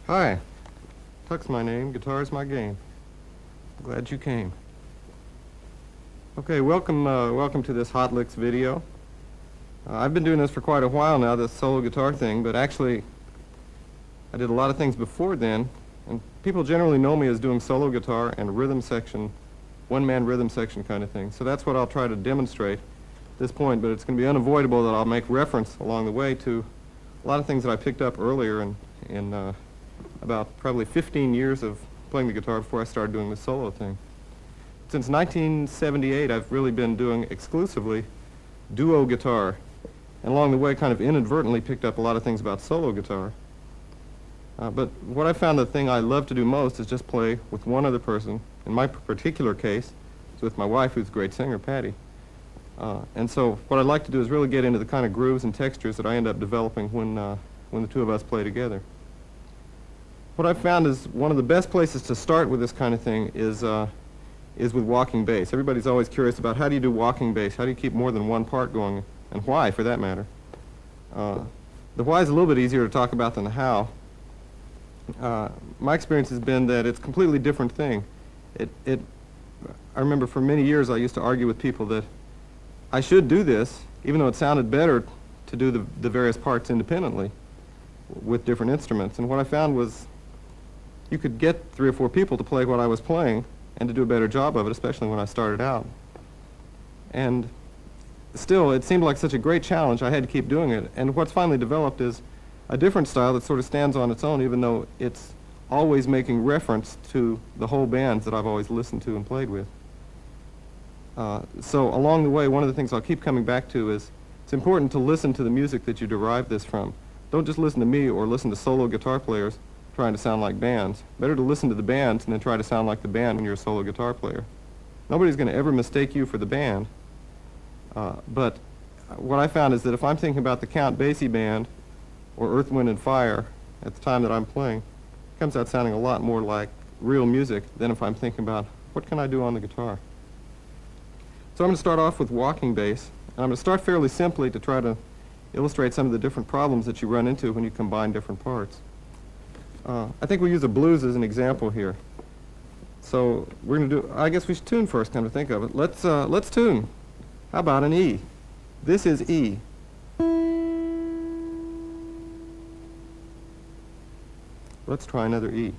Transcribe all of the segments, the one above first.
Hi, Tuck's my name, guitar's my game. Glad you came. Okay, welcome to this Hot Licks video. I've been doing this for quite a while now, this solo guitar thing, but actually I did a lot of things before then, and people generally know me as doing solo guitar and rhythm section, one-man rhythm section kind of thing. So that's what I'll try to demonstrate at this point, but it's going to be unavoidable that I'll make reference along the way to a lot of things that I picked up earlier in about probably 15 years of playing the guitar before I started doing this solo thing. Since 1978, I've really been doing exclusively duo guitar, and along the way kind of inadvertently picked up a lot of things about solo guitar. But what I found the thing I love to do most is just play with one other person. In my particular case, it's with my wife, who's a great singer, Patty. And so what I'd like to do is really get into the kind of grooves and textures that I end up developing when the two of us play together. What I've found is one of the best places to start with this kind of thing is with walking bass. Everybody's always curious about how do you do walking bass? How do you keep more than one part going, and why, for that matter? The why is a little bit easier to talk about than the how. My experience has been that it's a completely different thing. I remember for many years I used to argue with people that I should do this, even though it sounded better to do the various parts independently with different instruments. And what I found was you could get 3 or 4 people to play what I was playing and to do a better job of it, especially when I started out. And still, it seemed like such a great challenge, I had to keep doing it. And what's finally developed is a different style that sort of stands on its own, even though it's always making reference to the whole bands that I've always listened to and played with. So along the way, one of the things I'll keep coming back to is it's important to listen to the music that you derive this from. Don't just listen to me or listen to solo guitar players trying to sound like bands. Better to listen to the bands and then try to sound like the band when you're a solo guitar player. Nobody's going to ever mistake you for the band. But what I found is that if I'm thinking about the Count Basie band or Earth, Wind and Fire at the time that I'm playing, it comes out sounding a lot more like real music than if I'm thinking about what can I do on the guitar. So I'm going to start off with walking bass, and I'm going to start fairly simply to try to illustrate some of the different problems that you run into when you combine different parts. I think we'll use a blues as an example here. So we're going to do, I guess we should tune first, come to think of it. Let's tune. How about an E? This is E. Let's try another E.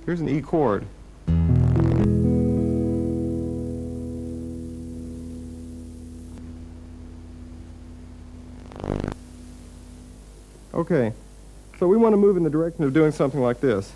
Here's an E chord. Okay, so we want to move in the direction of doing something like this.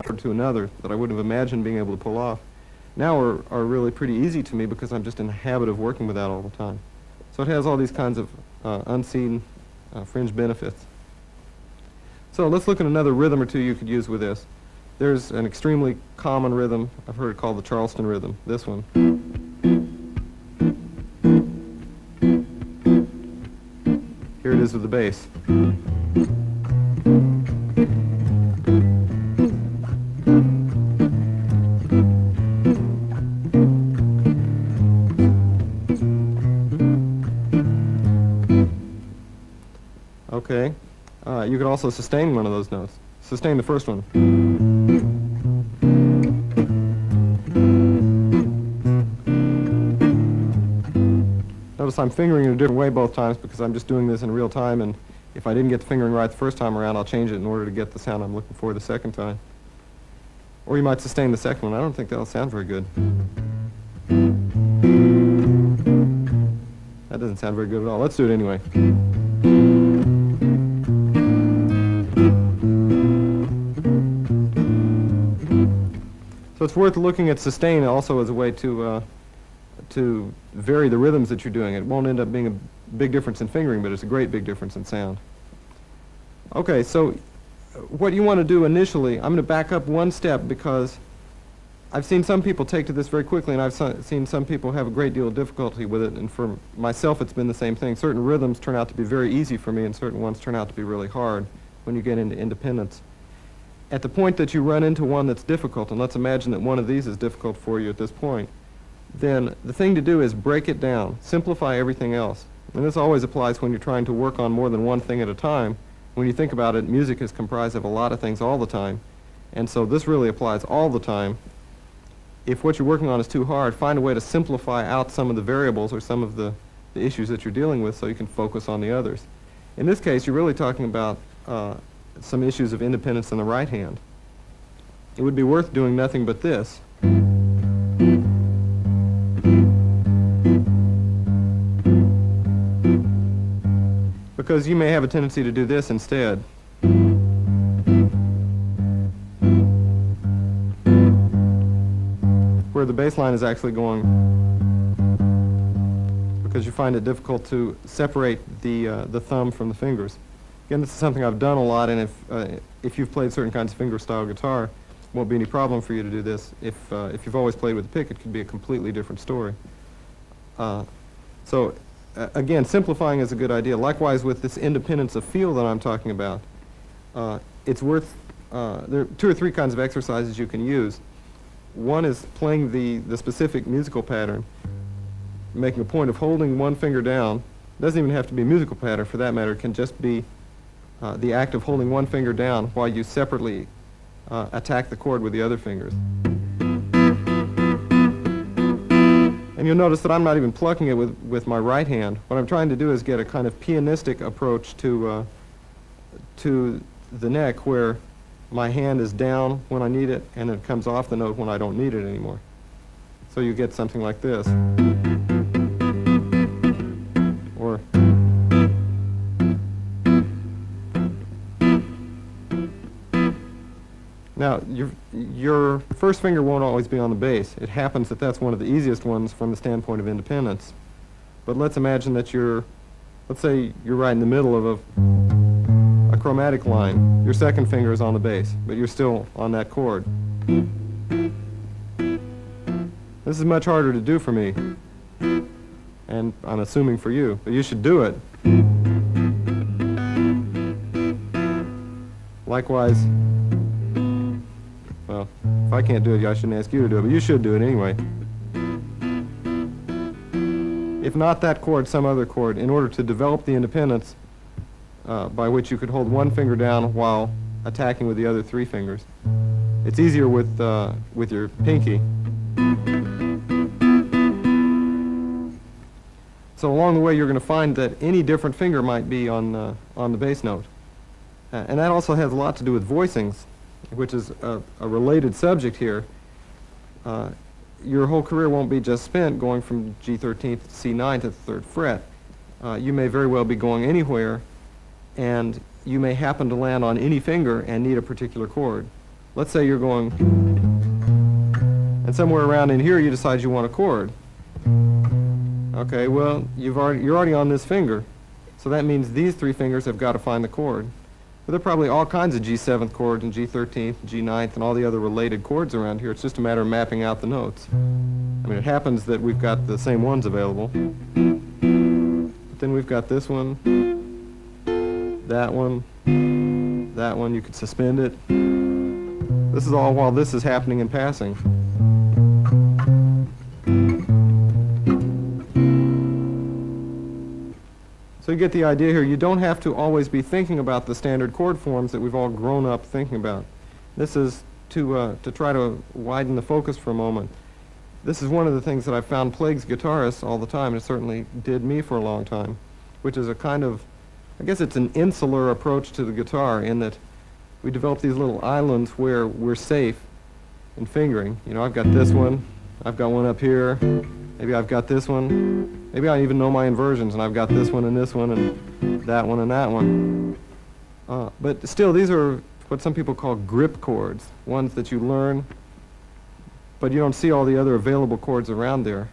to another that I wouldn't have imagined being able to pull off, now are really pretty easy to me because I'm just in the habit of working with that all the time. So it has all these kinds of unseen fringe benefits. So let's look at another rhythm or two you could use with this. There's an extremely common rhythm, I've heard it called the Charleston rhythm, this one. Here it is with the bass. Okay, you could also sustain one of those notes. Sustain the first one. Notice I'm fingering in a different way both times because I'm just doing this in real time, and if I didn't get the fingering right the first time around, I'll change it in order to get the sound I'm looking for the second time. Or you might sustain the second one. I don't think that'll sound very good. That doesn't sound very good at all. Let's do it anyway. So it's worth looking at sustain also as a way to vary the rhythms that you're doing. It won't end up being a big difference in fingering, but it's a great big difference in sound. Okay, so what you want to do initially, I'm going to back up one step because I've seen some people take to this very quickly, and I've seen some people have a great deal of difficulty with it, and for myself it's been the same thing. Certain rhythms turn out to be very easy for me, and certain ones turn out to be really hard when you get into independence. At the point that you run into one that's difficult, and let's imagine that one of these is difficult for you at this point, then the thing to do is break it down, simplify everything else. And this always applies when you're trying to work on more than one thing at a time. When you think about it, music is comprised of a lot of things all the time, and so this really applies all the time. If what you're working on is too hard, find a way to simplify out some of the variables or some of the issues that you're dealing with so you can focus on the others. In this case, you're really talking about some issues of independence in the right hand. It would be worth doing nothing but this. Because you may have a tendency to do this instead. Where the bass line is actually going, because you find it difficult to separate the thumb from the fingers. Again, this is something I've done a lot, and if you've played certain kinds of fingerstyle guitar, it won't be any problem for you to do this. If you've always played with a pick, it could be a completely different story. Again, simplifying is a good idea. Likewise, with this independence of feel that I'm talking about, it's worth, there are 2 or 3 kinds of exercises you can use. One is playing the specific musical pattern, making a point of holding one finger down. It doesn't even have to be a musical pattern for that matter. It can just be the act of holding one finger down while you separately attack the chord with the other fingers. And you'll notice that I'm not even plucking it with my right hand. What I'm trying to do is get a kind of pianistic approach to the neck where my hand is down when I need it and it comes off the note when I don't need it anymore. So you get something like this. Or now, your first finger won't always be on the bass. It happens that that's one of the easiest ones from the standpoint of independence. But let's imagine that let's say you're right in the middle of a chromatic line. Your second finger is on the bass, but you're still on that chord. This is much harder to do for me, and I'm assuming for you, but you should do it. Likewise, well, if I can't do it, I shouldn't ask you to do it, but you should do it anyway. If not that chord, some other chord, in order to develop the independence by which you could hold one finger down while attacking with the other 3 fingers. It's easier with your pinky. So along the way, you're going to find that any different finger might be on the bass note. And that also has a lot to do with voicings, which is a related subject here. Your whole career won't be just spent going from G13 to C9 to the 3rd fret. You may very well be going anywhere, and you may happen to land on any finger and need a particular chord. let's say you're going, and somewhere around in here you decide you want a chord. Okay, well, you're already on this finger, so that means these three fingers have got to find the chord. But there are probably all kinds of G7th chords and G13th, G9th, and all the other related chords around here. It's just a matter of mapping out the notes. I mean, it happens that we've got the same ones available. But then we've got this one, that one, that one. You could suspend it. This is all while this is happening in passing. So you get the idea here. You don't have to always be thinking about the standard chord forms that we've all grown up thinking about. This is to try to widen the focus for a moment. This is one of the things that I've found plagues guitarists all the time. It certainly did me for a long time, which is a kind of, I guess it's an insular approach to the guitar in that we develop these little islands where we're safe in fingering. You know, I've got this one, I've got one up here, maybe I've got this one, maybe I even know my inversions and I've got this one and that one and that one. But still, these are what some people call grip chords, ones that you learn, but you don't see all the other available chords around there.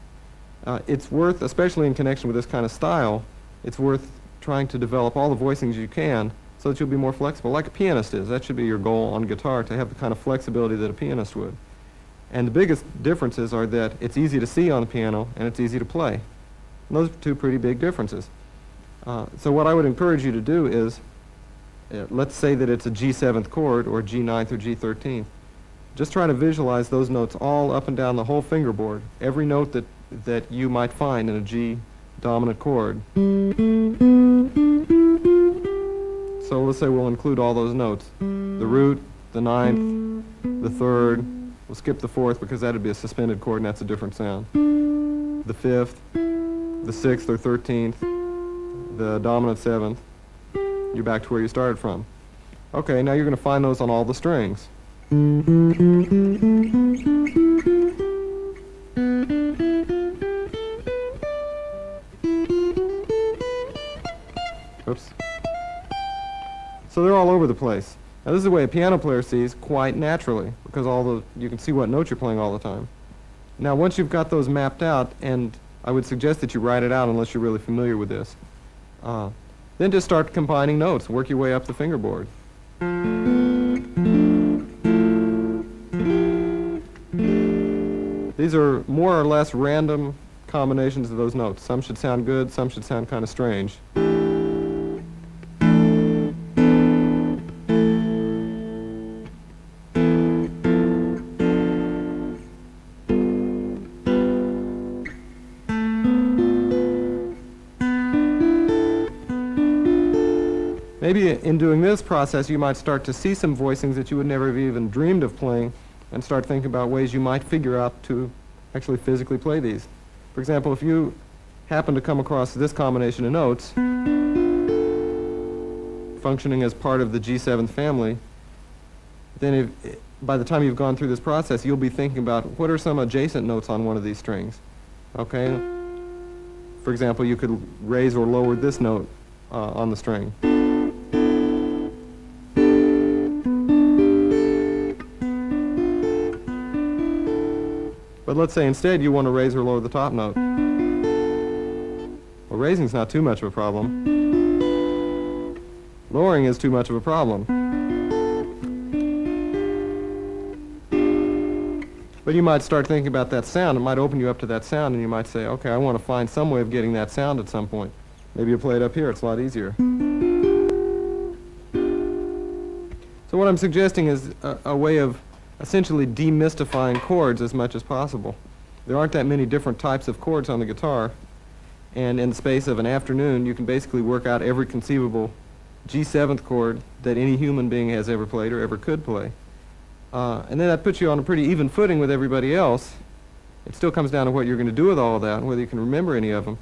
It's worth, especially in connection with this kind of style, it's worth trying to develop all the voicings you can so that you'll be more flexible, like a pianist is. That should be your goal on guitar, to have the kind of flexibility that a pianist would. And the biggest differences are that it's easy to see on the piano and it's easy to play. And those are two pretty big differences. So what I would encourage you to do is, let's say that it's a G7th chord or G9th or G13th. Just try to visualize those notes all up and down the whole fingerboard, every note that you might find in a G dominant chord. So let's say we'll include all those notes. The root, the ninth, the third. We'll skip the fourth because that'd be a suspended chord and that's a different sound. The fifth, the sixth or 13th, the dominant seventh. You're back to where you started from. Okay, now you're going to find those on all the strings. Oops. So they're all over the place. Now this is the way a piano player sees quite naturally, because you can see what note you're playing all the time. Now once you've got those mapped out, and I would suggest that you write it out unless you're really familiar with this, then just start combining notes, work your way up the fingerboard. These are more or less random combinations of those notes. Some should sound good, some should sound kind of strange. Maybe in doing this process, you might start to see some voicings that you would never have even dreamed of playing and start thinking about ways you might figure out to actually physically play these. For example, if you happen to come across this combination of notes functioning as part of the G7th family, then by the time you've gone through this process, you'll be thinking about what are some adjacent notes on one of these strings. Okay? For example, you could raise or lower this note on the string. But let's say instead you want to raise or lower the top note. Well, raising's not too much of a problem. Lowering is too much of a problem. But you might start thinking about that sound. It might open you up to that sound, and you might say, okay, I want to find some way of getting that sound at some point. Maybe you play it up here. It's a lot easier. So what I'm suggesting is a way of essentially demystifying chords as much as possible. There aren't that many different types of chords on the guitar, and in the space of an afternoon you can basically work out every conceivable G7th chord that any human being has ever played or ever could play. And then that puts you on a pretty even footing with everybody else. It still comes down to what you're going to do with all of that and whether you can remember any of them.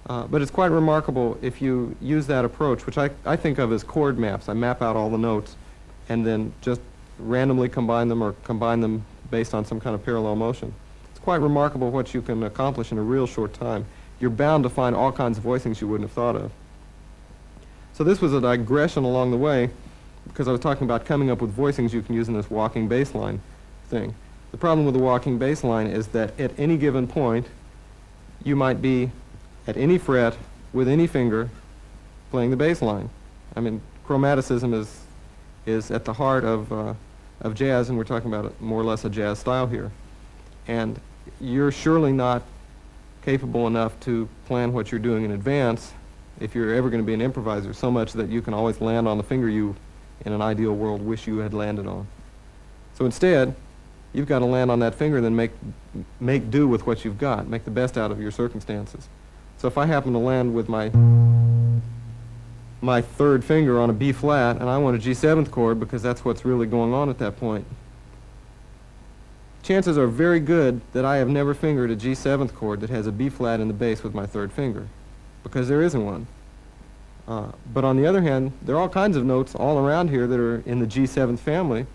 But it's quite remarkable if you use that approach, which I think of as chord maps. I map out all the notes and then just randomly combine them or combine them based on some kind of parallel motion. It's quite remarkable what you can accomplish in a real short time. You're bound to find all kinds of voicings you wouldn't have thought of. So this was a digression along the way because I was talking about coming up with voicings you can use in this walking bass line thing. The problem with the walking bass line is that at any given point, you might be at any fret with any finger playing the bass line. I mean, chromaticism is at the heart of jazz, and we're talking about more or less a jazz style here. And you're surely not capable enough to plan what you're doing in advance if you're ever going to be an improviser, so much that you can always land on the finger you, in an ideal world, wish you had landed on. So instead, you've got to land on that finger and then make do with what you've got, make the best out of your circumstances. So if I happen to land with my third finger on a B flat, and I want a G7th chord because that's what's really going on at that point, chances are very good that I have never fingered a G7th chord that has a B flat in the bass with my third finger, because there isn't one. But on the other hand, there are all kinds of notes all around here that are in the G7th family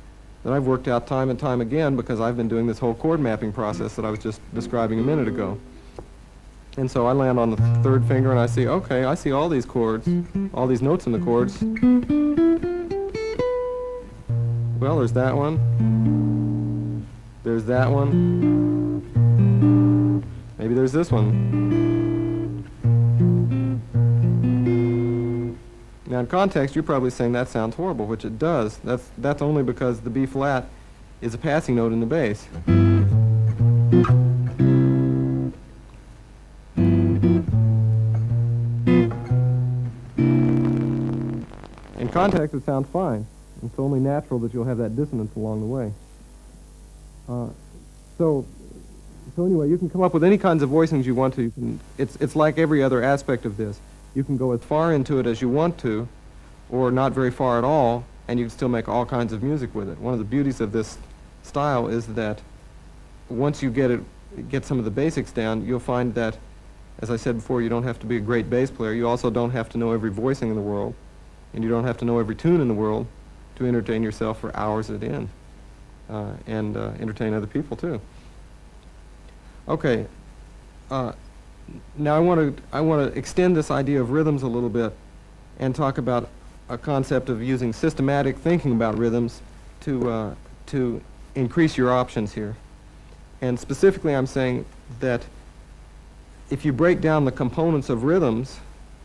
that I've worked out time and time again because I've been doing this whole chord mapping process that I was just describing a minute ago. And so I land on the third finger and I see, okay, I see all these chords, all these notes in the chords. Well, there's that one. There's that one. Maybe there's this one. Now in context, you're probably saying that sounds horrible, which it does. That's only because the B flat is a passing note in the bass. In context, it sounds fine. It's only natural that you'll have that dissonance along the way. So anyway, you can come up with any kinds of voicings you want to. It's like every other aspect of this. You can go as far into it as you want to, or not very far at all, and you can still make all kinds of music with it. One of the beauties of this style is that once you get some of the basics down, you'll find that, as I said before, you don't have to be a great bass player. You also don't have to know every voicing in the world, and you don't have to know every tune in the world to entertain yourself for hours at end, and entertain other people too. Okay. Now I want to extend this idea of rhythms a little bit and talk about a concept of using systematic thinking about rhythms to increase your options here. And specifically, I'm saying that if you break down the components of rhythms,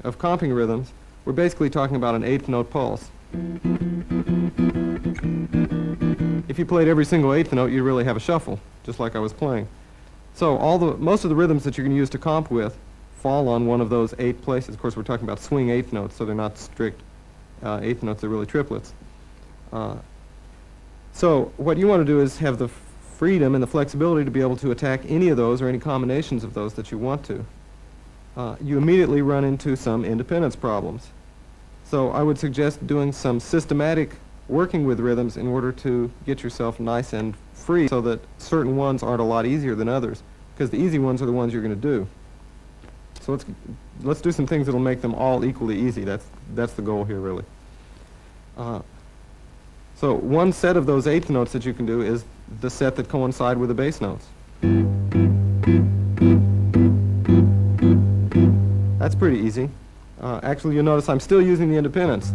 of comping rhythms, we're basically talking about an eighth note pulse. If you played every single eighth note, you'd really have a shuffle, just like I was playing. So most of the rhythms that you're going to use to comp with fall on one of those 8 places. Of course, we're talking about swing eighth notes, so they're not strict eighth notes, they're really triplets. So what you want to do is have the freedom and the flexibility to be able to attack any of those or any combinations of those that you want to. You immediately run into some independence problems. So I would suggest doing some systematic working with rhythms in order to get yourself nice and free so that certain ones aren't a lot easier than others, because the easy ones are the ones you're going to do. So let's do some things that'll make them all equally easy. That's the goal here, really. So one set of those eighth notes that you can do is the set that coincide with the bass notes. That's pretty easy. Actually, you'll notice I'm still using the independence.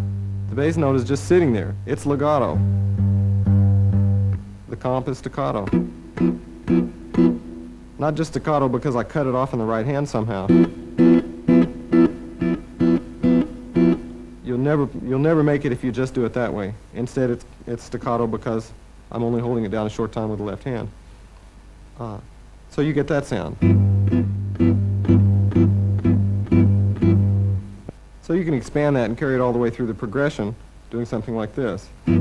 The bass note is just sitting there. It's legato. The comp is staccato. Not just staccato because I cut it off in the right hand somehow. You'll never make it if you just do it that way. Instead, it's staccato because I'm only holding it down a short time with the left hand. So you get that sound. So you can expand that and carry it all the way through the progression, doing something like this. You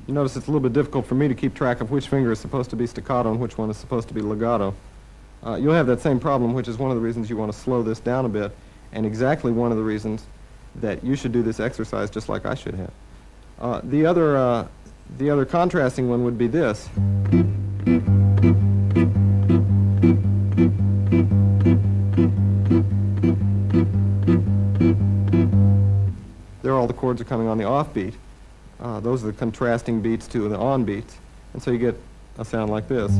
notice it's a little bit difficult for me to keep track of which finger is supposed to be staccato and which one is supposed to be legato. You'll have that same problem, which is one of the reasons you want to slow this down a bit, and exactly one of the reasons that you should do this exercise just like I should have. The other contrasting one would be this. There all the chords are coming on the off beat. Those are the contrasting beats to the on beats. And so you get a sound like this.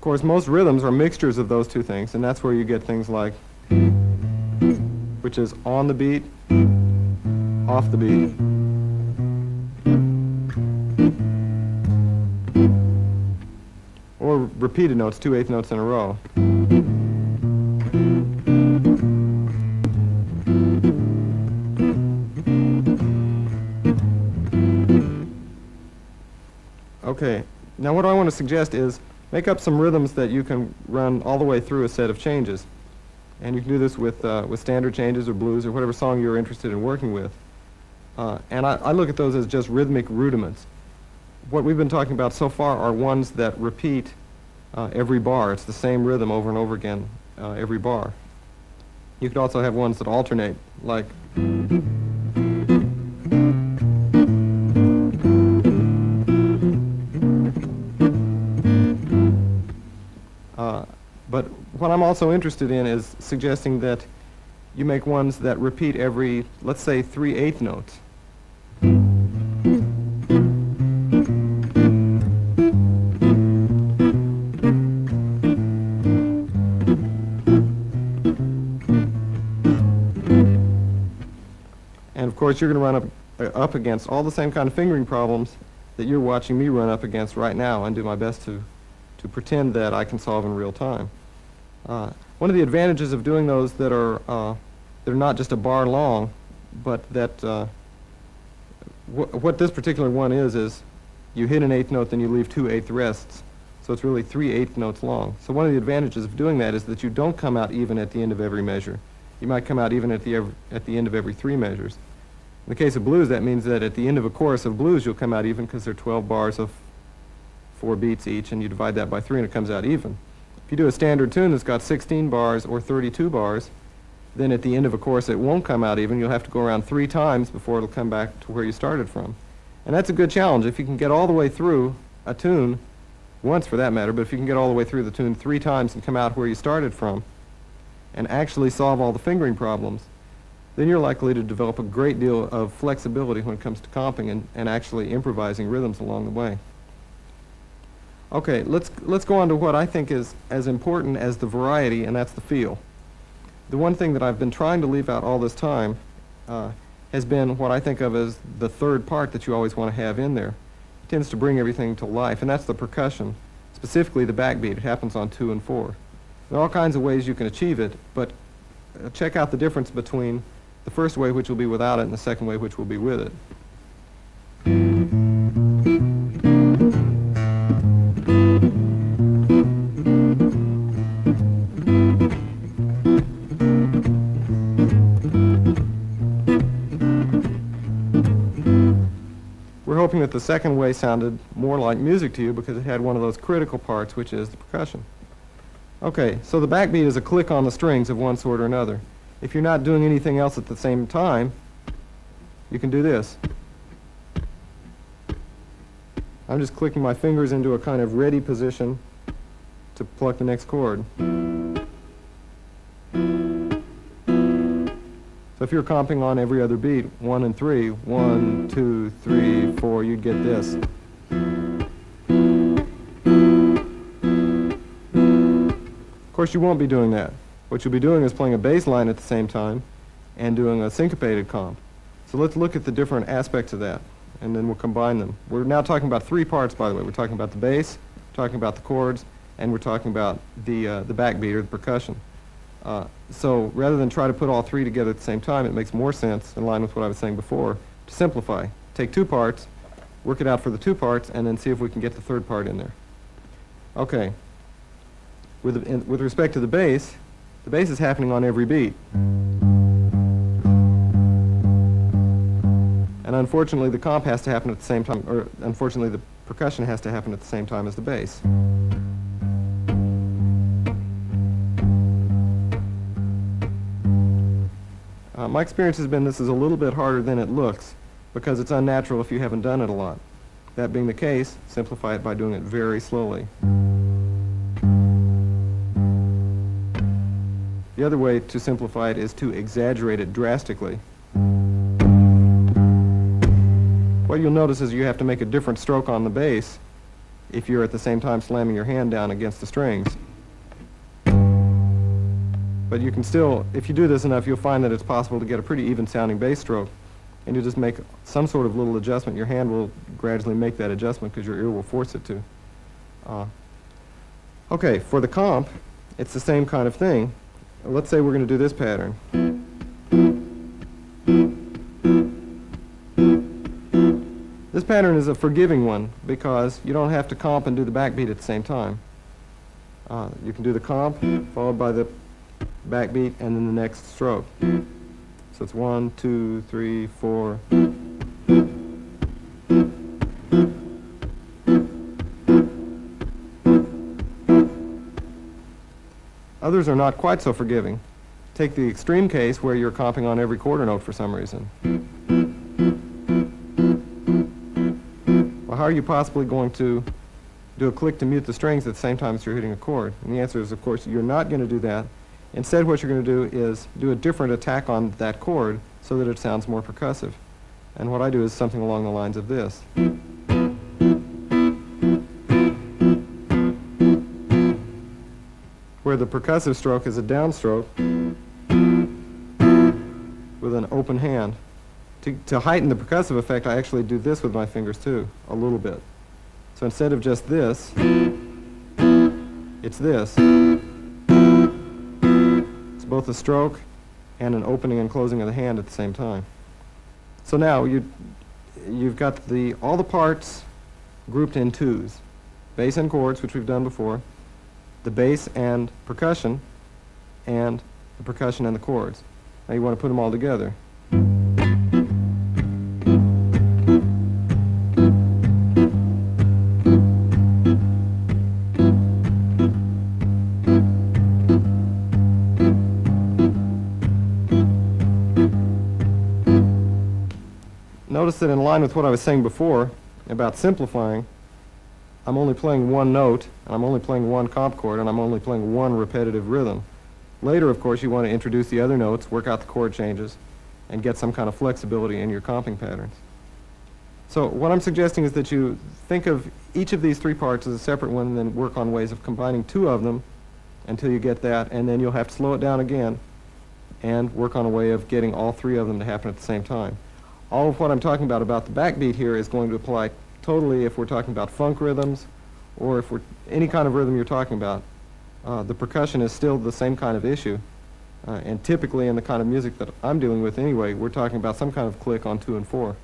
course, most rhythms are mixtures of those two things, and that's where you get things like, which is on the beat, off the beat. Or repeated notes, 2/8 notes in a row. Okay, now what I want to suggest is make up some rhythms that you can run all the way through a set of changes. And you can do this with standard changes or blues or whatever song you're interested in working with. And I look at those as just rhythmic rudiments. What we've been talking about so far are ones that repeat every bar. It's the same rhythm over and over again every bar. You could also have ones that alternate, like but what I'm also interested in is suggesting that you make ones that repeat every, let's say, 3/8 notes. And of course, you're going to run up against all the same kind of fingering problems that you're watching me run up against right now, and do my best to pretend that I can solve in real time. One of the advantages of doing those that are not just a bar long, but that what this particular one is you hit an 8th note, then you leave 2/8 rests. So it's really 3/8 notes long. So one of the advantages of doing that is that you don't come out even at the end of every measure. You might come out even at the end of every 3 measures. In the case of blues, that means that at the end of a chorus of blues, you'll come out even because there are 12 bars of 4 beats each, and you divide that by 3 and it comes out even. If you do a standard tune that's got 16 bars or 32 bars, then at the end of a chorus it won't come out even. You'll have to go around 3 times before it'll come back to where you started from. And that's a good challenge. If you can get all the way through a tune, once for that matter, but if you can get all the way through the tune 3 times and come out where you started from and actually solve all the fingering problems, then you're likely to develop a great deal of flexibility when it comes to comping and actually improvising rhythms along the way. Okay, let's go on to what I think is as important as the variety, and that's the feel. The one thing that I've been trying to leave out all this time has been what I think of as the third part that you always want to have in there. It tends to bring everything to life, and that's the percussion, specifically the backbeat. It happens on 2 and 4. There are all kinds of ways you can achieve it, but check out the difference between the first way, which will be without it, and the second way, which will be with it. We're hoping that the second way sounded more like music to you because it had one of those critical parts, which is the percussion. Okay, so the backbeat is a click on the strings of one sort or another. If you're not doing anything else at the same time, you can do this. I'm just clicking my fingers into a kind of ready position to pluck the next chord. So if you're comping on every other beat, 1 and 3, 1, 2, 3, 4, you'd get this. Of course, you won't be doing that. What you'll be doing is playing a bass line at the same time and doing a syncopated comp. So let's look at the different aspects of that, and then we'll combine them. We're now talking about 3 parts, by the way. We're talking about the bass, we're talking about the chords, and we're talking about the backbeat or the percussion. So rather than try to put all 3 together at the same time, it makes more sense, in line with what I was saying before, to simplify. Take 2 parts, work it out for the 2 parts, and then see if we can get the third part in there. Okay. With respect to the bass is happening on every beat. And unfortunately, the comp has to happen at the same time, or unfortunately, the percussion has to happen at the same time as the bass. My experience has been this is a little bit harder than it looks because it's unnatural if you haven't done it a lot. That being the case, simplify it by doing it very slowly. The other way to simplify it is to exaggerate it drastically. What you'll notice is you have to make a different stroke on the bass if you're at the same time slamming your hand down against the strings. But you can still, if you do this enough, you'll find that it's possible to get a pretty even sounding bass stroke, and you just make some sort of little adjustment. Your hand will gradually make that adjustment because your ear will force it to. Okay, for the comp, it's the same kind of thing. Let's say we're going to do this pattern. This pattern is a forgiving one because you don't have to comp and do the backbeat at the same time. You can do the comp followed by the backbeat and then the next stroke. So it's 1, 2, 3, 4. Others are not quite so forgiving. Take the extreme case where you're comping on every quarter note for some reason. Well, how are you possibly going to do a click to mute the strings at the same time as you're hitting a chord? And the answer is, of course, you're not going to do that. Instead, what you're going to do is do a different attack on that chord so that it sounds more percussive. And what I do is something along the lines of this. Where the percussive stroke is a downstroke with an open hand. To heighten the percussive effect, I actually do this with my fingers too, a little bit. So instead of just this, it's this. It's both a stroke and an opening and closing of the hand at the same time. So now you've got all the parts grouped in twos. Bass and chords, which we've done before, the bass and percussion, and the percussion and the chords. Now you want to put them all together. Notice that in line with what I was saying before about simplifying, I'm only playing one note, and I'm only playing one comp chord, and I'm only playing one repetitive rhythm. Later, of course, you want to introduce the other notes, work out the chord changes, and get some kind of flexibility in your comping patterns. So what I'm suggesting is that you think of each of these three parts as a separate one and then work on ways of combining two of them until you get that, and then you'll have to slow it down again and work on a way of getting all three of them to happen at the same time. All of what I'm talking about the backbeat here is going to apply totally if we're talking about funk rhythms or if we're any kind of rhythm you're talking about. The percussion is still the same kind of issue. And typically in the kind of music that I'm dealing with anyway, we're talking about some kind of click on 2 and 4.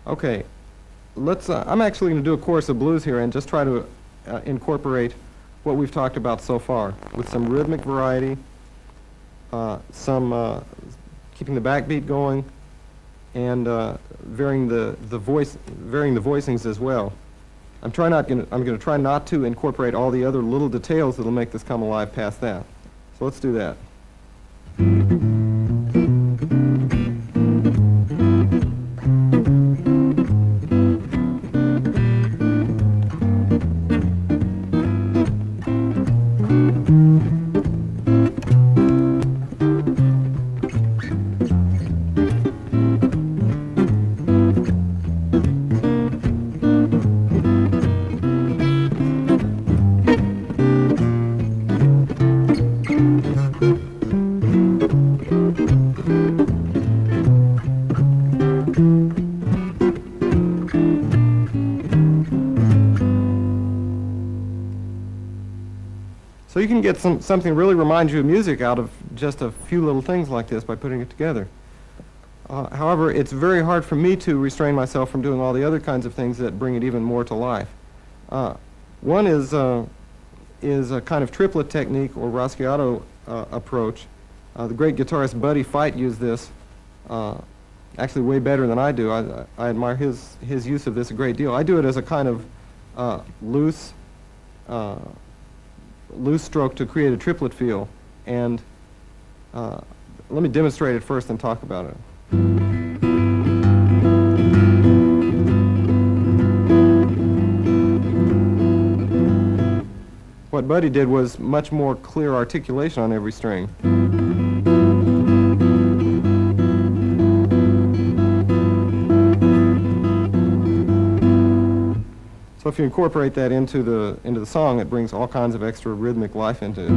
Okay, I'm actually going to do a chorus of blues here and just try to incorporate what we've talked about so far with some rhythmic variety, some keeping the backbeat going, and varying the voicings as well. I'm going to try not to incorporate all the other little details that'll make this come alive past that. So let's do that. So you can get something really reminds you of music out of just a few little things like this by putting it together. However, it's very hard for me to restrain myself from doing all the other kinds of things that bring it even more to life. One is a kind of triplet technique or Raschiato approach. The great guitarist Buddy Fite used this actually way better than I do. I admire his use of this a great deal. I do it as a kind of loose stroke to create a triplet feel, and let me demonstrate it first and talk about it. What Buddy did was much more clear articulation on every string. So if you incorporate that into the song, it brings all kinds of extra rhythmic life into it.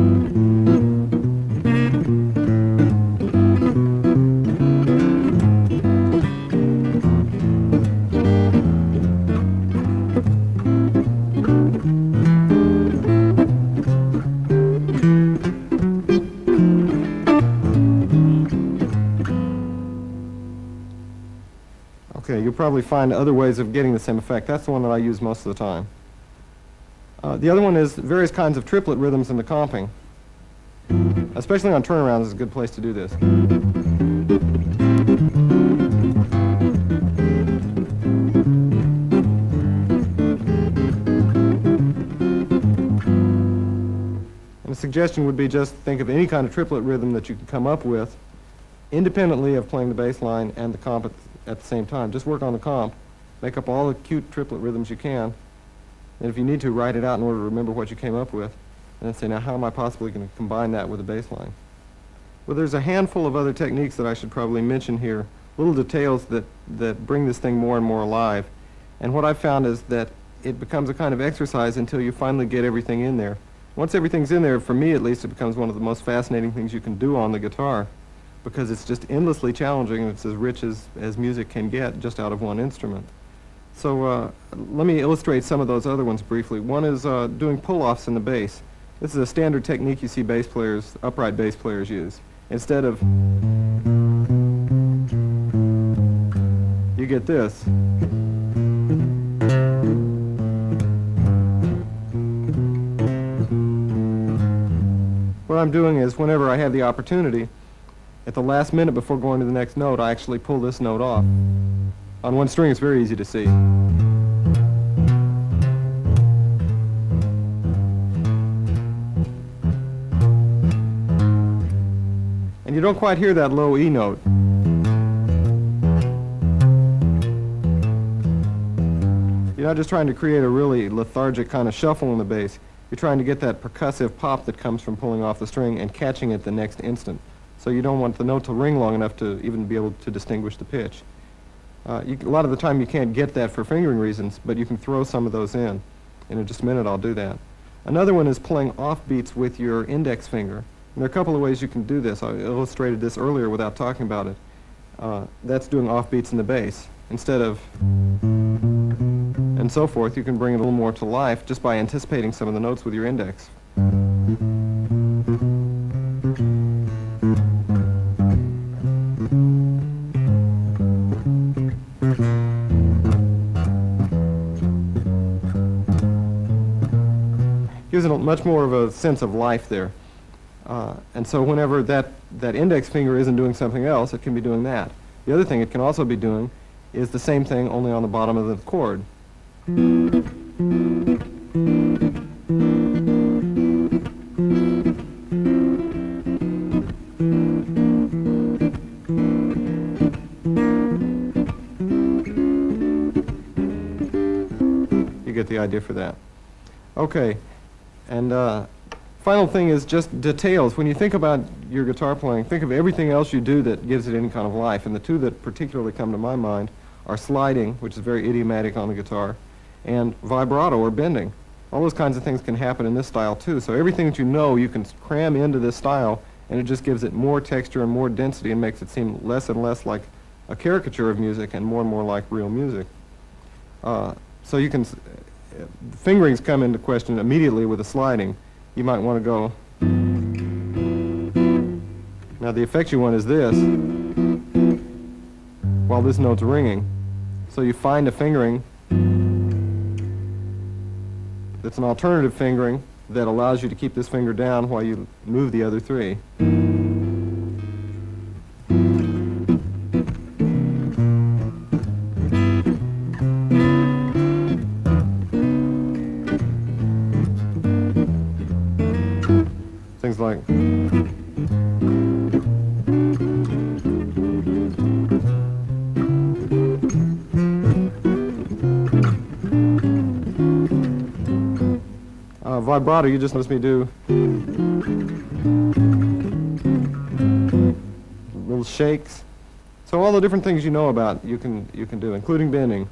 Okay, you'll probably find other ways of getting the same effect. That's the one that I use most of the time. The other one is various kinds of triplet rhythms in the comping. Especially on turnarounds is a good place to do this. And the suggestion would be just think of any kind of triplet rhythm that you can come up with independently of playing the bass line and the comp at the same time. Just work on the comp, make up all the cute triplet rhythms you can, and if you need to, write it out in order to remember what you came up with, and then say, now how am I possibly going to combine that with the bass line? Well, there's a handful of other techniques that I should probably mention here, little details that bring this thing more and more alive, and what I've found is that it becomes a kind of exercise until you finally get everything in there. Once everything's in there, for me at least, it becomes one of the most fascinating things you can do on the guitar, because it's just endlessly challenging, and it's as rich as music can get just out of one instrument. So let me illustrate some of those other ones briefly. One is doing pull-offs in the bass. This is a standard technique you see bass players, upright bass players use. Instead of, you get this. What I'm doing is, whenever I have the opportunity, at the last minute before going to the next note, I actually pull this note off. On one string, it's very easy to see. And you don't quite hear that low E note. You're not just trying to create a really lethargic kind of shuffle in the bass. You're trying to get that percussive pop that comes from pulling off the string and catching it the next instant. So you don't want the note to ring long enough to even be able to distinguish the pitch. A lot of the time you can't get that for fingering reasons, but you can throw some of those in. And in just a minute I'll do that. Another one is playing off beats with your index finger. And there are a couple of ways you can do this. I illustrated this earlier without talking about it. That's doing off beats in the bass. Instead of and so forth, you can bring it a little more to life just by anticipating some of the notes with your index. Gives it much more of a sense of life there. And so whenever that index finger isn't doing something else, it can be doing that. The other thing it can also be doing is the same thing, only on the bottom of the chord. You get the idea for that. Okay. And final thing is just details. When you think about your guitar playing, think of everything else you do that gives it any kind of life. And the two that particularly come to my mind are sliding, which is very idiomatic on the guitar, and vibrato or bending. All those kinds of things can happen in this style too. So everything that you know, you can cram into this style, and it just gives it more texture and more density and makes it seem less and less like a caricature of music and more like real music. So you can... fingerings come into question immediately with the sliding. You might want to go. Now the effect you want is this, while this note's ringing. So you find a fingering that's an alternative fingering that allows you to keep this finger down while you move the other three. Things like vibrato, you just notice me do little shakes. So all the different things you know about you can do, including bending.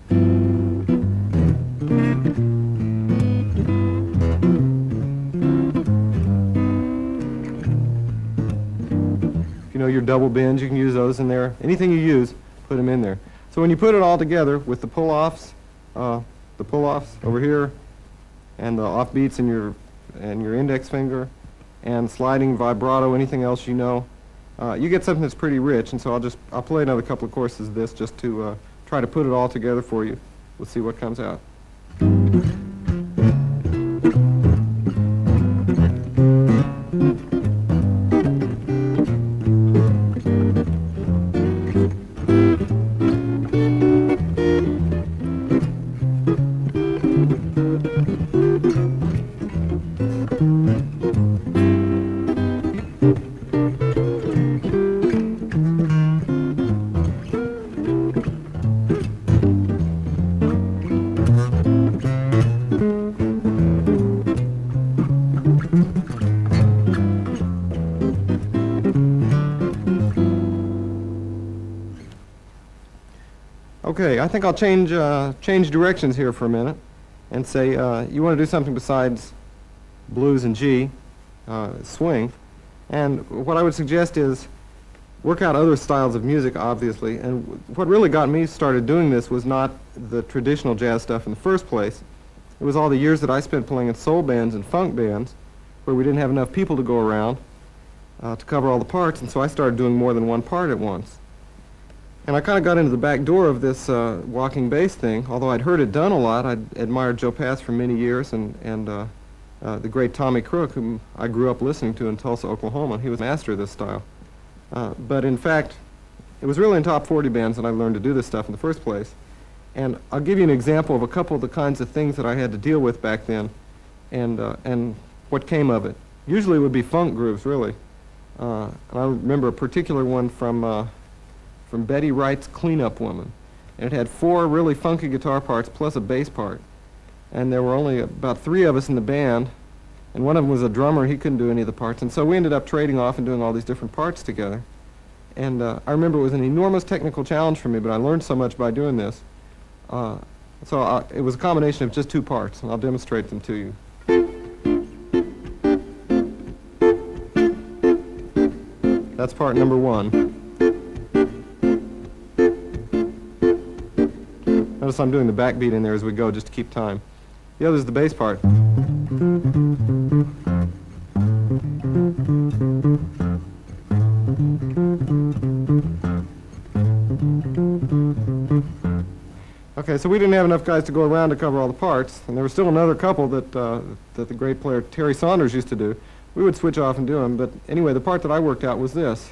know, your double bends, you can use those in there. Anything you use, put them in there. So when you put it all together with the pull-offs over here, and the offbeats in your index finger, and sliding, vibrato, anything else you know, you get something that's pretty rich. And so I'll play another couple of courses of this just to try to put it all together for you. We'll see what comes out. Okay, I think I'll change directions here for a minute and say you want to do something besides blues and G, swing. And what I would suggest is work out other styles of music, obviously. And what really got me started doing this was not the traditional jazz stuff in the first place. It was all the years that I spent playing in soul bands and funk bands where we didn't have enough people to go around to cover all the parts, and so I started doing more than one part at once. And I kind of got into the back door of this walking bass thing. Although I'd heard it done a lot, I'd admired Joe Pass for many years, and the great Tommy Crook, whom I grew up listening to in Tulsa, Oklahoma. He was a master of this style. But in fact, it was really in top 40 bands that I learned to do this stuff in the first place. And I'll give you an example of a couple of the kinds of things that I had to deal with back then, and what came of it. Usually it would be funk grooves, really. And I remember a particular one from Betty Wright's Cleanup Woman. And it had 4 really funky guitar parts plus a bass part. And there were only about 3 of us in the band, and one of them was a drummer. He couldn't do any of the parts. And so we ended up trading off and doing all these different parts together. And I remember it was an enormous technical challenge for me, but I learned so much by doing this. It was a combination of just 2 parts, and I'll demonstrate them to you. That's part number 1. Notice I'm doing the backbeat in there as we go just to keep time. The other is the bass part. Okay, so we didn't have enough guys to go around to cover all the parts, and there was still another couple that the great player Terry Saunders used to do. We would switch off and do them, but anyway, the part that I worked out was this.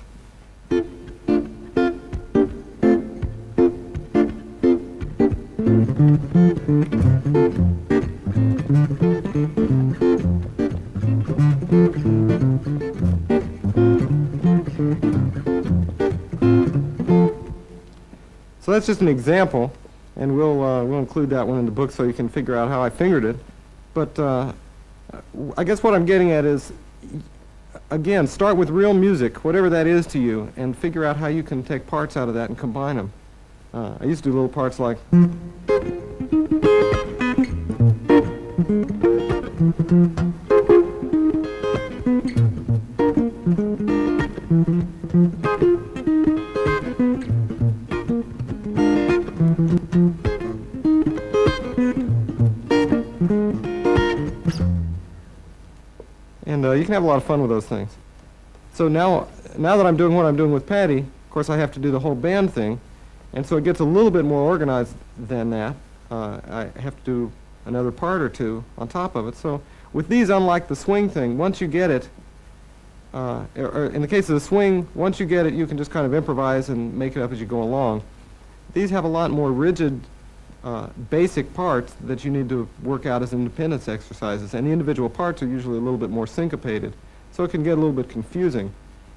So that's just an example, and we'll include that one in the book so you can figure out how I fingered it. But I guess what I'm getting at is, again, start with real music, whatever that is to you, and figure out how you can take parts out of that and combine them. I used to do little parts like... And you can have a lot of fun with those things. So now that I'm doing what I'm doing with Patty, of course I have to do the whole band thing, and so it gets a little bit more organized than that. I have to do another part or 2 on top of it. So with these, unlike the swing thing, once you get it, or in the case of the swing, once you get it, you can just kind of improvise and make it up as you go along. These have a lot more rigid basic parts that you need to work out as independence exercises, and the individual parts are usually a little bit more syncopated, so it can get a little bit confusing.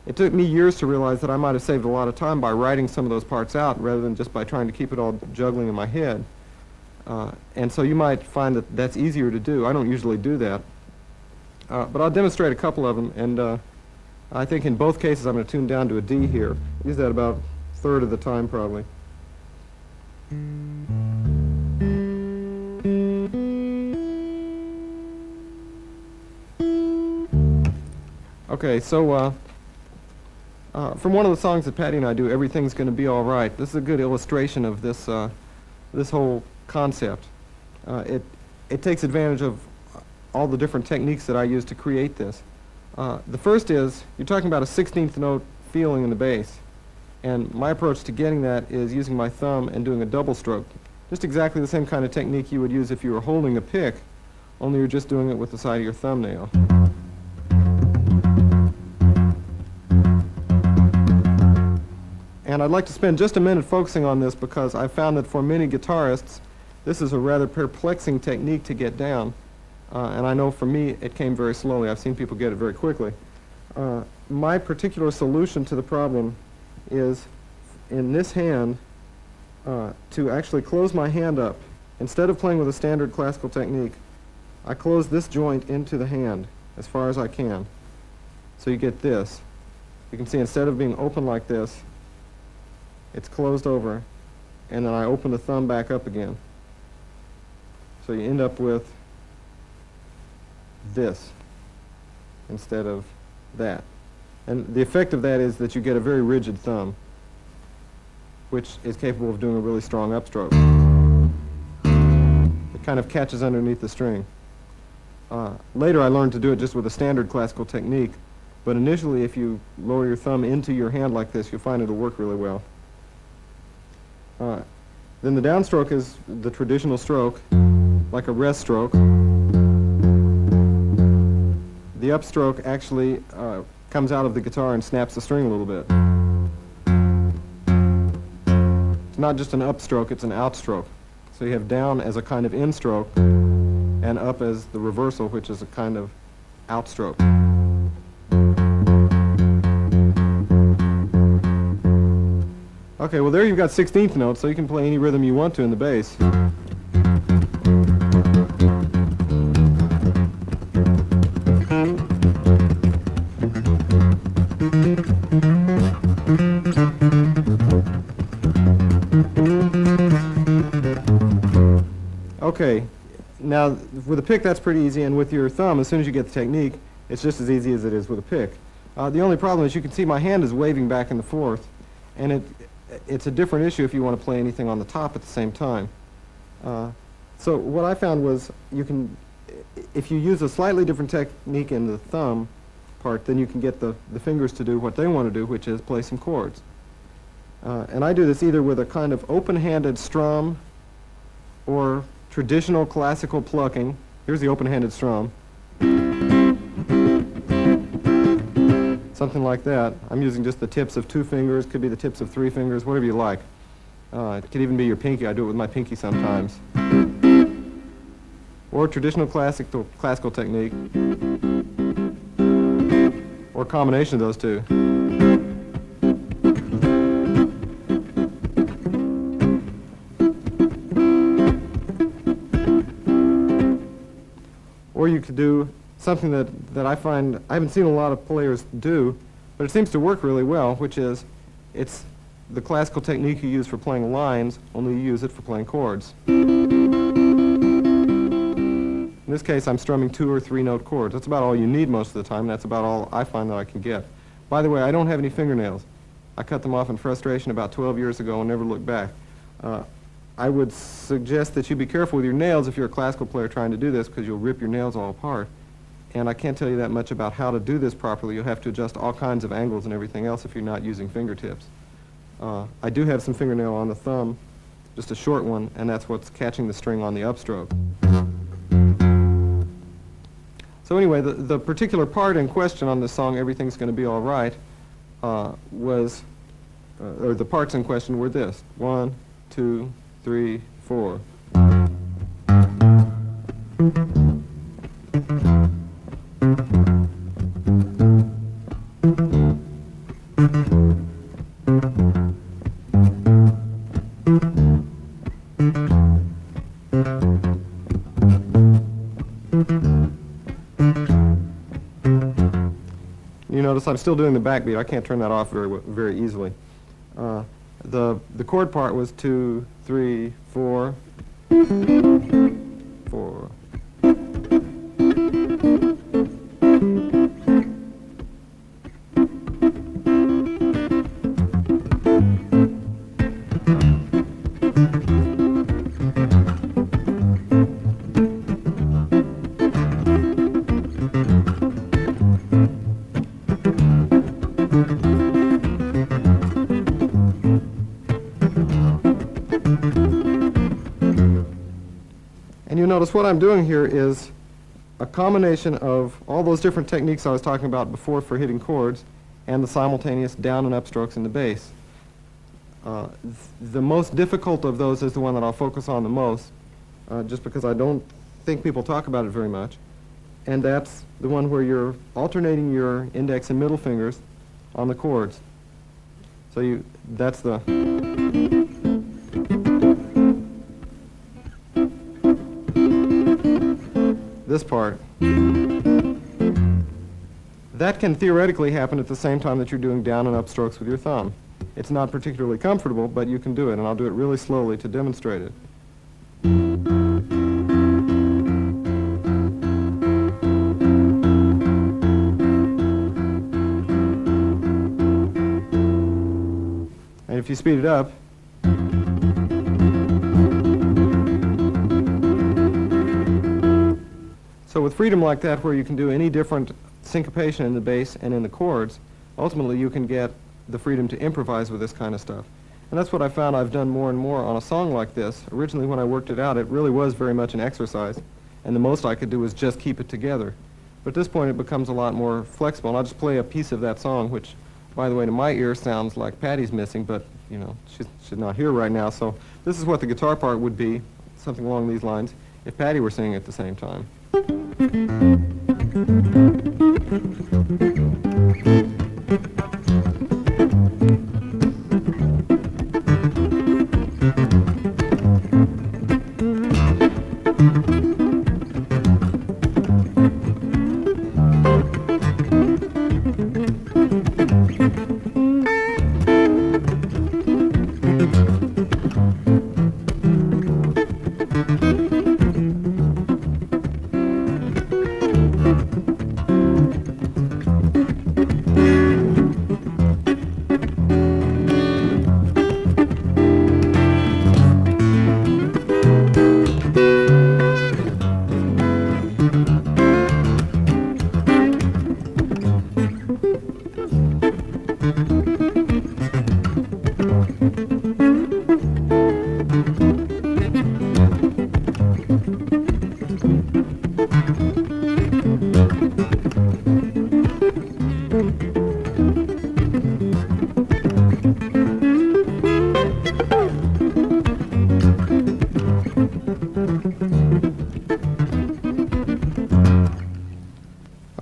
It took me years to realize that I might have saved a lot of time by writing some of those parts out rather than just by trying to keep it all juggling in my head. And so you might find that that's easier to do. I don't usually do that. But I'll demonstrate a couple of them, and I think in both cases I'm going to tune down to a D here. Use that about a third of the time probably. Okay, so From one of the songs that Patty and I do, Everything's Gonna Be All Right, this is a good illustration of this, this whole concept. It takes advantage of all the different techniques that I use to create this. The first is, you're talking about a 16th note feeling in the bass. And my approach to getting that is using my thumb and doing a double stroke. Just exactly the same kind of technique you would use if you were holding a pick, only you're just doing it with the side of your thumbnail. And I'd like to spend just a minute focusing on this because I found that for many guitarists, this is a rather perplexing technique to get down. And I know for me, it came very slowly. I've seen people get it very quickly. My particular solution to the problem is, in this hand, to actually close my hand up. Instead of playing with a standard classical technique, I close this joint into the hand as far as I can. So you get this. You can see instead of being open like this, it's closed over, and then I open the thumb back up again. So you end up with this instead of that. And the effect of that is that you get a very rigid thumb, which is capable of doing a really strong upstroke. It kind of catches underneath the string. Later I learned to do it just with a standard classical technique, but initially if you lower your thumb into your hand like this, you'll find it'll work really well. Then the downstroke is the traditional stroke, like a rest stroke. The upstroke actually comes out of the guitar and snaps the string a little bit. It's not just an upstroke, it's an outstroke. So you have down as a kind of in-stroke and up as the reversal, which is a kind of outstroke. Okay, well there you've got 16th notes, so you can play any rhythm you want to in the bass. Okay, now with a pick that's pretty easy, and with your thumb, as soon as you get the technique, it's just as easy as it is with a pick. The only problem is you can see my hand is waving back and forth, and it's a different issue if you want to play anything on the top at the same time. So what I found was you can, if you use a slightly different technique in the thumb part, then you can get the fingers to do what they want to do, which is play some chords. And I do this either with a kind of open-handed strum or traditional classical plucking. Here's the open-handed strum. Something like that. I'm using just the tips of 2 fingers, could be the tips of 3 fingers, whatever you like. It could even be your pinky. I do it with my pinky sometimes. Or traditional classical technique. Or a combination of those two. Or you could do something that I find I haven't seen a lot of players do, but it seems to work really well, which is it's the classical technique you use for playing lines, only you use it for playing chords. In this case, I'm strumming 2 or 3 note chords. That's about all you need most of the time. That's about all I find that I can get. By the way, I don't have any fingernails. I cut them off in frustration about 12 years ago and never looked back. I would suggest that you be careful with your nails if you're a classical player trying to do this, because you'll rip your nails all apart. And I can't tell you that much about how to do this properly. You'll have to adjust all kinds of angles and everything else if you're not using fingertips. I do have some fingernail on the thumb, just a short one, and that's what's catching the string on the upstroke. So anyway, the particular part in question on this song, Everything's Gonna Be All Right, or the parts in question were this: 1, 2, 3, 4. You notice I'm still doing the backbeat. I can't turn that off very easily. The chord part was 2, 3, 4, 4. notice what I'm doing here is a combination of all those different techniques I was talking about before for hitting chords and the simultaneous down and up strokes in the bass. The most difficult of those is the one that I'll focus on the most, just because I don't think people talk about it very much. And that's the one where you're alternating your index and middle fingers on the chords. So that's the... this part. That can theoretically happen at the same time that you're doing down and up strokes with your thumb. It's not particularly comfortable, but you can do it, and I'll do it really slowly to demonstrate it. And if you speed it up, so with freedom like that, where you can do any different syncopation in the bass and in the chords, ultimately you can get the freedom to improvise with this kind of stuff. And that's what I found I've done more and more on a song like this. Originally when I worked it out, it really was very much an exercise, and the most I could do was just keep it together. But at this point it becomes a lot more flexible, and I'll just play a piece of that song, which, by the way, to my ear sounds like Patty's missing, but, you know, she's not here right now, so this is what the guitar part would be, something along these lines, if Patty were singing at the same time.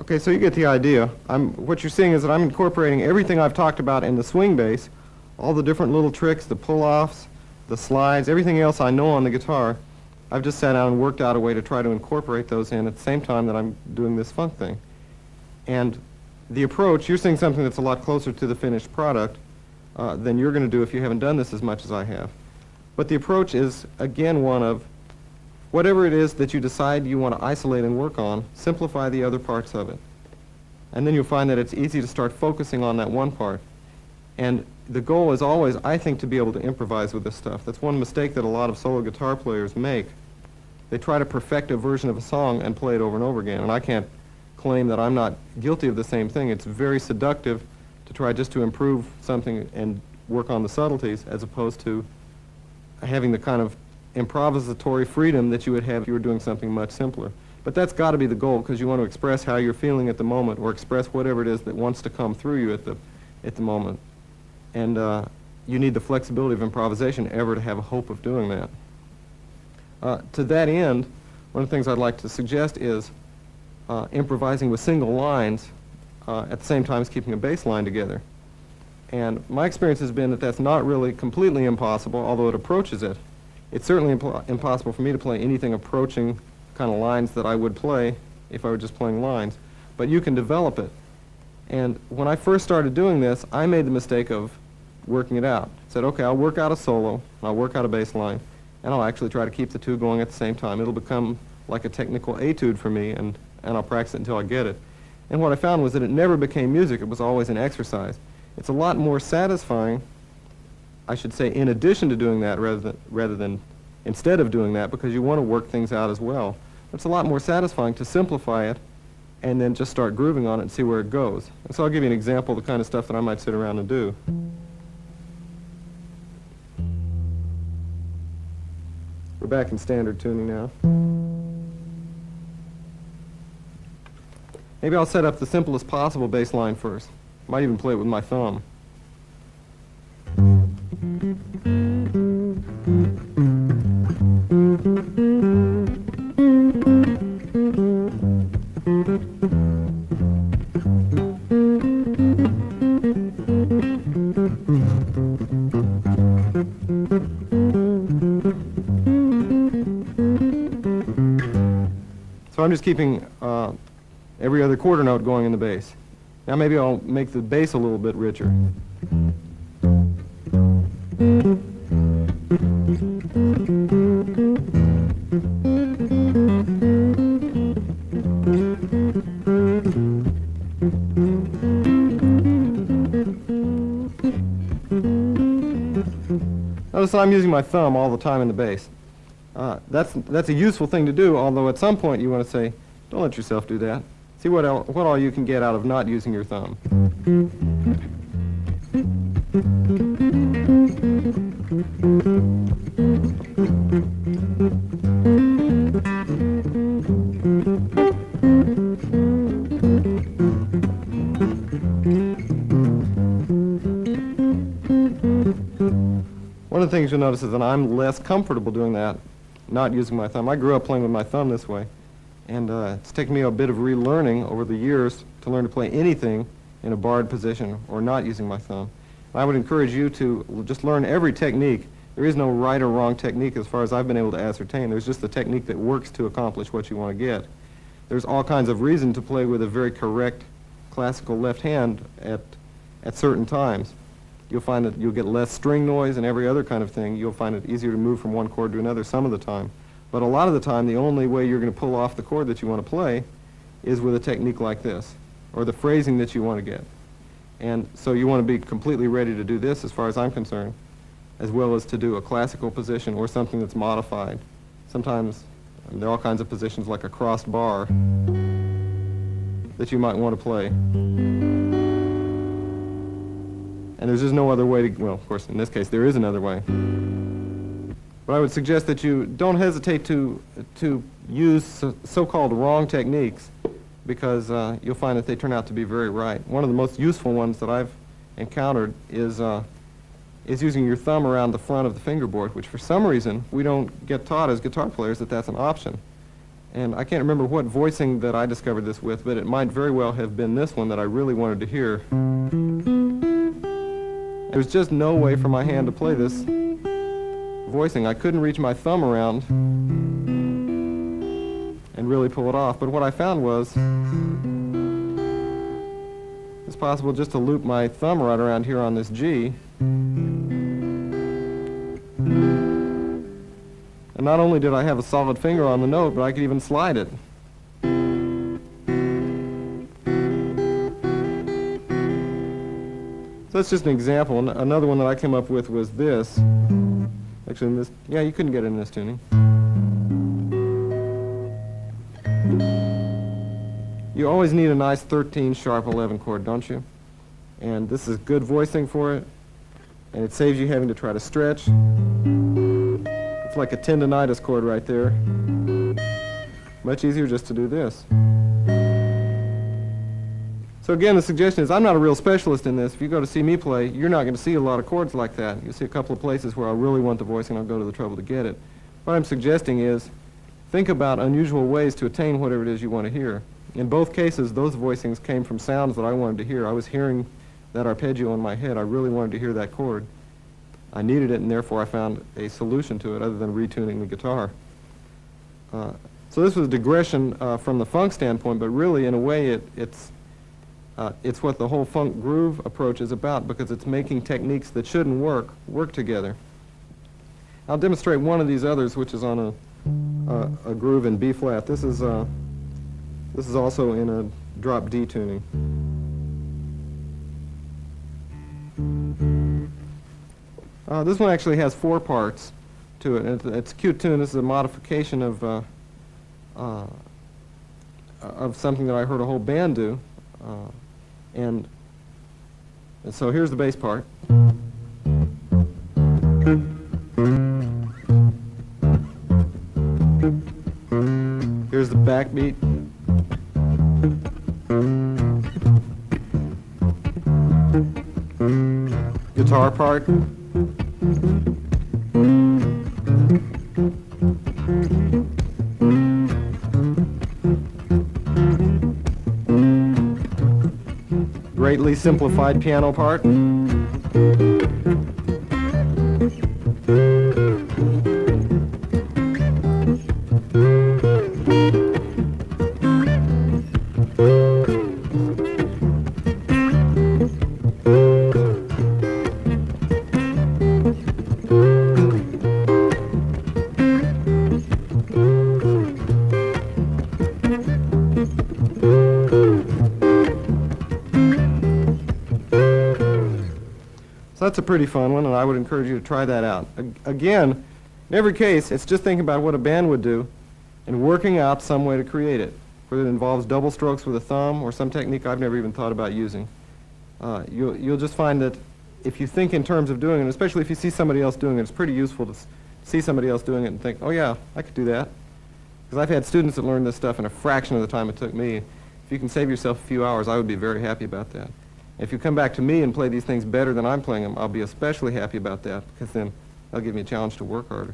Okay, so you get the idea. What you're seeing is that I'm incorporating everything I've talked about in the swing bass, all the different little tricks, the pull-offs, the slides, everything else I know on the guitar. I've just sat down and worked out a way to try to incorporate those in at the same time that I'm doing this funk thing. And the approach, you're seeing something that's a lot closer to the finished product than you're going to do if you haven't done this as much as I have. But the approach is, again, one of whatever it is that you decide you want to isolate and work on, simplify the other parts of it. And then you'll find that it's easy to start focusing on that one part. And the goal is always, I think, to be able to improvise with this stuff. That's one mistake that a lot of solo guitar players make. They try to perfect a version of a song and play it over and over again. And I can't claim that I'm not guilty of the same thing. It's very seductive to try just to improve something and work on the subtleties, as opposed to having the kind of improvisatory freedom that you would have if you were doing something much simpler. But that's got to be the goal, because you want to express how you're feeling at the moment, or express whatever it is that wants to come through you at the moment. And you need the flexibility of improvisation ever to have a hope of doing that. To that end, one of the things I'd like to suggest is improvising with single lines at the same time as keeping a bass line together. And my experience has been that that's not really completely impossible, although it approaches it. It's certainly impossible for me to play anything approaching kind of lines that I would play if I were just playing lines. But you can develop it. And when I first started doing this, I made the mistake of working it out. I said, okay, I'll work out a solo, and I'll work out a bass line, and I'll actually try to keep the two going at the same time. It'll become like a technical etude for me, and I'll practice it until I get it. And what I found was that it never became music. It was always an exercise. It's a lot more satisfying, I should say, in addition to doing that rather than instead of doing that, because you want to work things out as well. It's a lot more satisfying to simplify it and then just start grooving on it and see where it goes. And so I'll give you an example of the kind of stuff that I might sit around and do. We're back in standard tuning now. Maybe I'll set up the simplest possible bass line first. Might even play it with my thumb. So I'm just keeping every other quarter note going in the bass. Now maybe I'll make the bass a little bit richer. Notice I'm using my thumb all the time in the bass. That's a useful thing to do, although at some point you want to say, don't let yourself do that. See what all you can get out of not using your thumb. One of the things you'll notice is that I'm less comfortable doing that, not using my thumb. I grew up playing with my thumb this way, and it's taken me a bit of relearning over the years to learn to play anything in a barred position or not using my thumb. I would encourage you to just learn every technique. There is no right or wrong technique as far as I've been able to ascertain. There's just the technique that works to accomplish what you want to get. There's all kinds of reason to play with a very correct classical left hand at certain times. You'll find that you'll get less string noise and every other kind of thing. You'll find it easier to move from one chord to another some of the time. But a lot of the time, the only way you're going to pull off the chord that you want to play is with a technique like this, or the phrasing that you want to get. And so you want to be completely ready to do this, as far as I'm concerned, as well as to do a classical position or something that's modified. Sometimes there are all kinds of positions like a crossed bar that you might want to play. And there's just no other way to, well, of course, in this case, there is another way. But I would suggest that you don't hesitate to use so-called wrong techniques, because you'll find that they turn out to be very right. One of the most useful ones that I've encountered is using your thumb around the front of the fingerboard, which for some reason we don't get taught as guitar players that that's an option. And I can't remember what voicing that I discovered this with, but it might very well have been this one that I really wanted to hear. There was just no way for my hand to play this voicing. I couldn't reach my thumb around and really pull it off. But what I found was it's possible just to loop my thumb right around here on this G. And not only did I have a solid finger on the note, but I could even slide it. So that's just an example. Another one that I came up with was this. Actually, in this, yeah, you couldn't get it in this tuning. You always need a nice 13 sharp 11 chord, don't you? And this is good voicing for it, and it saves you having to try to stretch. It's like a tendonitis chord right there. Much easier just to do this. So again, the suggestion is I'm not a real specialist in this. If you go to see me play, you're not going to see a lot of chords like that. You'll see a couple of places where I really want the voicing, I'll go to the trouble to get it. What I'm suggesting is think about unusual ways to attain whatever it is you want to hear. In both cases, those voicings came from sounds that I wanted to hear. I was hearing that arpeggio in my head. I really wanted to hear that chord. I needed it, and therefore I found a solution to it other than retuning the guitar. So this was a digression from the funk standpoint, but really, in a way, it's what the whole funk groove approach is about, because it's making techniques that shouldn't work together. I'll demonstrate one of these others, which is on a groove in B flat. This is also in a drop D tuning. This one actually has 4 parts to it, and it's a cute tune. This is a modification of something that I heard a whole band do. And so here's the bass part. Here's the backbeat. guitar part. Greatly simplified piano part. So that's a pretty fun one, and I would encourage you to try that out. Again, in every case, it's just thinking about what a band would do and working out some way to create it, whether it involves double strokes with a thumb or some technique I've never even thought about using. You'll just find that if you think in terms of doing it, especially if you see somebody else doing it, it's pretty useful to see somebody else doing it and think, oh yeah, I could do that. Because I've had students that learned this stuff in a fraction of the time it took me. If you can save yourself a few hours, I would be very happy about that. If you come back to me and play these things better than I'm playing them, I'll be especially happy about that, because then that'll give me a challenge to work harder.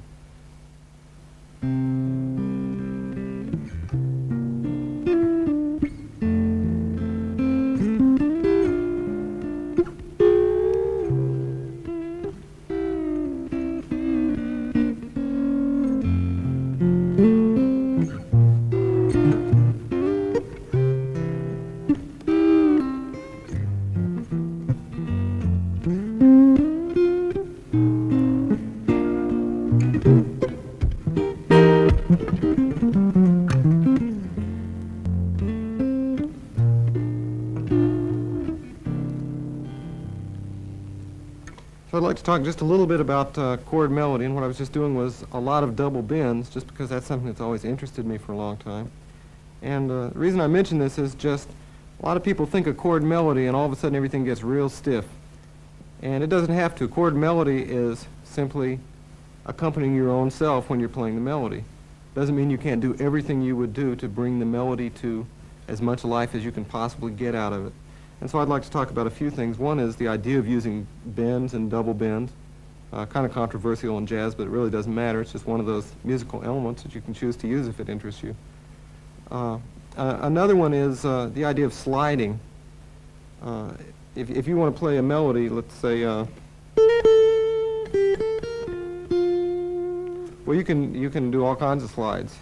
So I'd like to talk just a little bit about chord melody, and what I was just doing was a lot of double bends, just because that's something that's always interested me for a long time. And the reason I mention this is just a lot of people think of chord melody and all of a sudden everything gets real stiff. And it doesn't have to. Chord melody is simply accompanying your own self when you're playing the melody. Doesn't mean you can't do everything you would do to bring the melody to as much life as you can possibly get out of it. And so I'd like to talk about a few things. One is the idea of using bends and double bends. Kind of controversial in jazz, but it really doesn't matter. It's just one of those musical elements that you can choose to use if it interests you. Another one is the idea of sliding. If you want to play a melody, let's say, well, you can do all kinds of slides.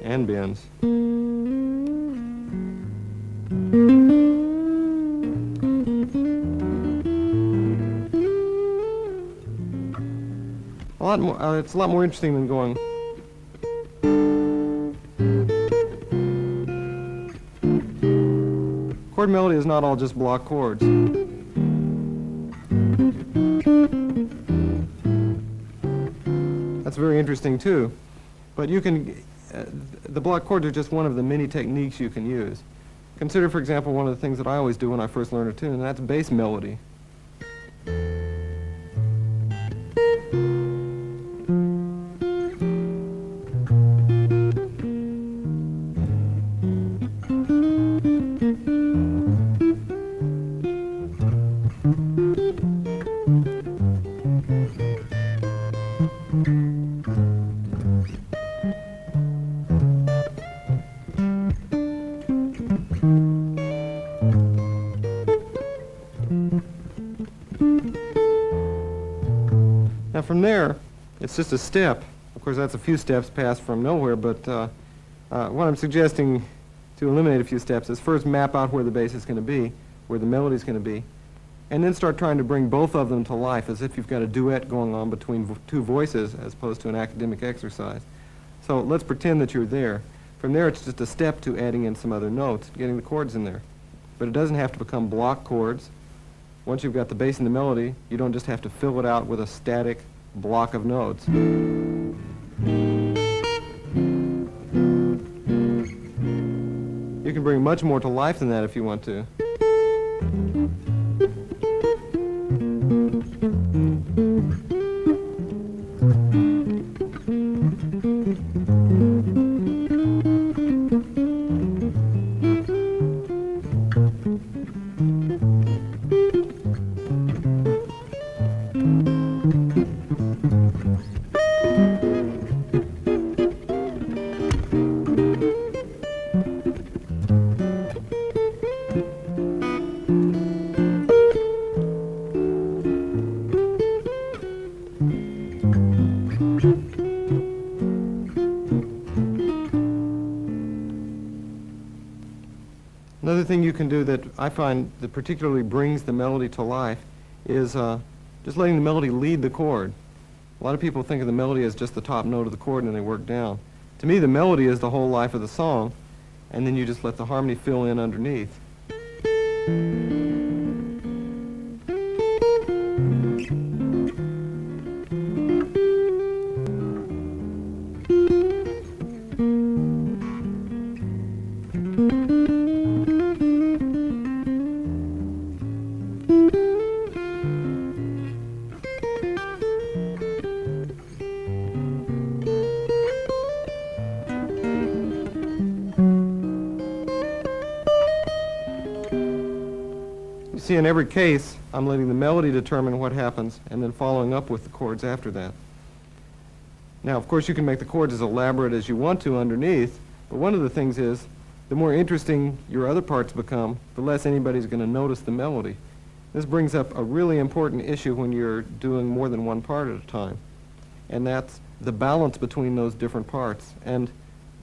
And bends. A lot more. It's a lot more interesting than going. Chord melody is not all just block chords. That's very interesting too. But you can. The block chords are just one of the many techniques you can use. Consider, for example, one of the things that I always do when I first learn a tune, and that's bass melody. Now from there, it's just a step. Of course, that's a few steps passed from nowhere, but what I'm suggesting to eliminate a few steps is first map out where the bass is going to be, where the melody is going to be, and then start trying to bring both of them to life as if you've got a duet going on between two voices as opposed to an academic exercise. So let's pretend that you're there. From there, it's just a step to adding in some other notes, getting the chords in there. But it doesn't have to become block chords. Once you've got the bass and the melody, you don't just have to fill it out with a static block of notes. You can bring much more to life than that if you want to. thing you can do that I find that particularly brings the melody to life is just letting the melody lead the chord. A lot of people think of the melody as just the top note of the chord and then they work down. To me, the melody is the whole life of the song, and then you just let the harmony fill in underneath. See, in every case, I'm letting the melody determine what happens and then following up with the chords after that. Now, of course, you can make the chords as elaborate as you want to underneath, but one of the things is the more interesting your other parts become, the less anybody's going to notice the melody. This brings up a really important issue when you're doing more than one part at a time, and that's the balance between those different parts. And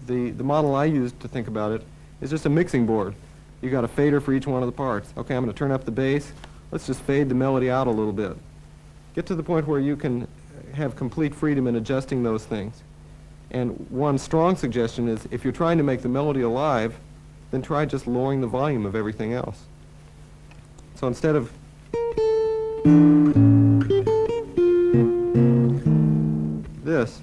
the model I use to think about it is just a mixing board. You got a fader for each one of the parts. Okay, I'm going to turn up the bass. Let's just fade the melody out a little bit. Get to the point where you can have complete freedom in adjusting those things. And one strong suggestion is if you're trying to make the melody alive, then try just lowering the volume of everything else. So instead of this,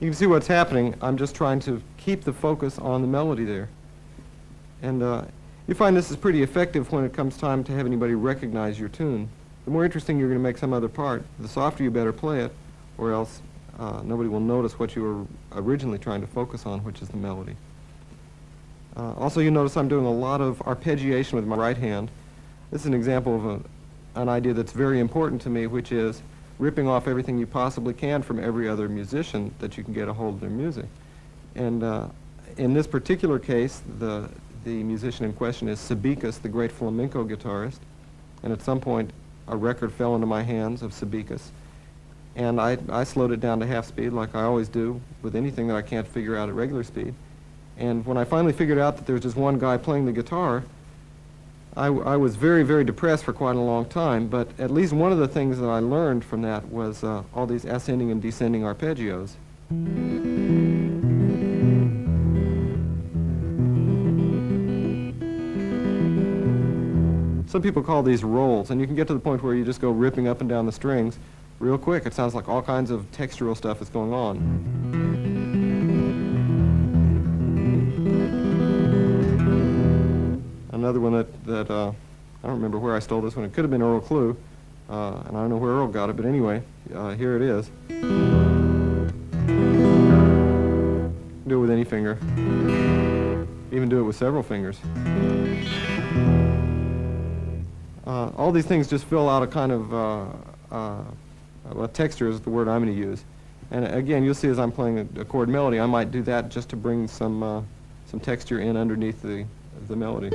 you can see what's happening. I'm just trying to keep the focus on the melody there. And you find this is pretty effective when it comes time to have anybody recognize your tune. The more interesting you're going to make some other part, the softer you better play it, or else nobody will notice what you were originally trying to focus on, which is the melody. Also, you notice I'm doing a lot of arpeggiation with my right hand. This is an example of an idea that's very important to me, which is ripping off everything you possibly can from every other musician that you can get a hold of their music. And in this particular case, the musician in question is Sabicas, the great flamenco guitarist. And at some point, a record fell into my hands of Sabicas. And I slowed it down to half speed, like I always do with anything that I can't figure out at regular speed. And when I finally figured out that there was just one guy playing the guitar, I was very, very depressed for quite a long time, but at least one of the things that I learned from that was all these ascending and descending arpeggios. Some people call these rolls, and you can get to the point where you just go ripping up and down the strings real quick. It sounds like all kinds of textural stuff is going on. Another one that I don't remember where I stole this one. It could have been Earl Clue, and I don't know where Earl got it, but anyway, here it is. Do it with any finger. Even do it with several fingers. All these things just fill out a kind of, well, texture is the word I'm going to use. And again, you'll see as I'm playing a chord melody, I might do that just to bring some texture in underneath the melody.